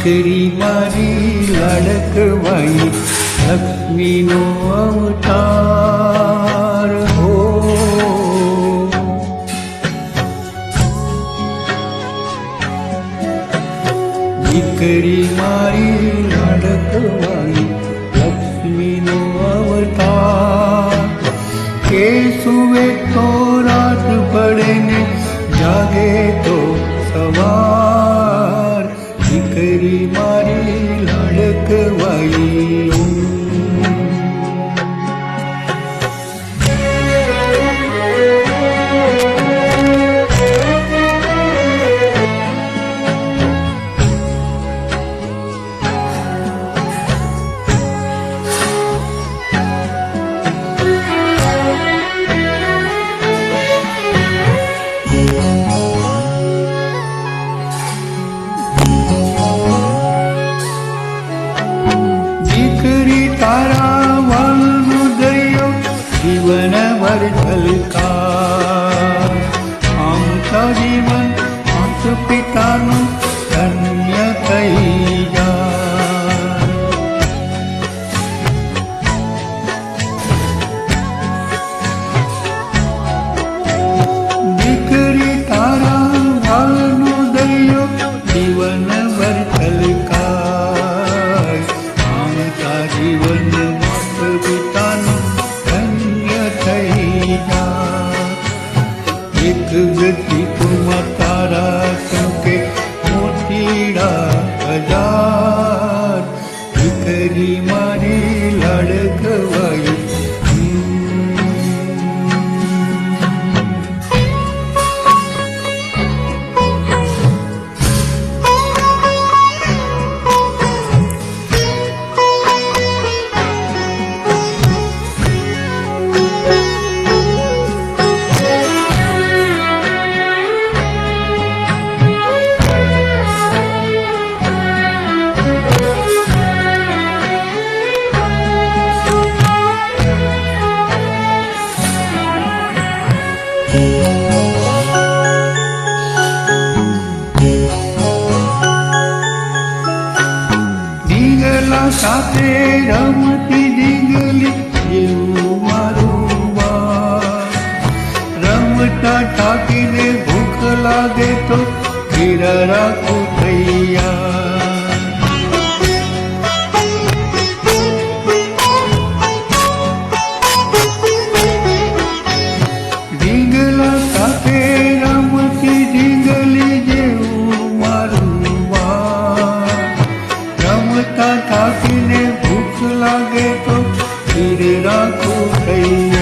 દીકરી મારી લાડકવાઈ લક્ષ્મીનો અવતાર હો. દીકરી મારી લાડકવાઈ લક્ષ્મીનો અવતાર. કે સુવે તો રાત પડે ને જાગે તો સવાર. દીકરી મારી લાડકવાઈ. તારા વાલનો દરિયો જીવનભર છલકાર. આમ તો જીવન આંખ પિતાનું ધન્ય થઈ જાય. દીકરી તારા વાલનો દરિયો જીવનભર છલકાર. જીવન માત પિતાનું ધન્ય થઈ જાય. એક ગતિકમાં તારા ચમકે મોતીડા હજાર. દીકરી મારી લાડકવાઈ. ઢીંગલા સાથે રમતી ઢીંગલી જેવું મારું બા. રમતા ઠાકીને ભૂખ લાગે તો ઘેર રાખું તૈયાર. ઢીંગલા સાથે રમતી ઢીંગલી જેવું મારું બા. રમતા થાકીને ભૂખ લાગે તો ઘેર રાખું તૈયાર.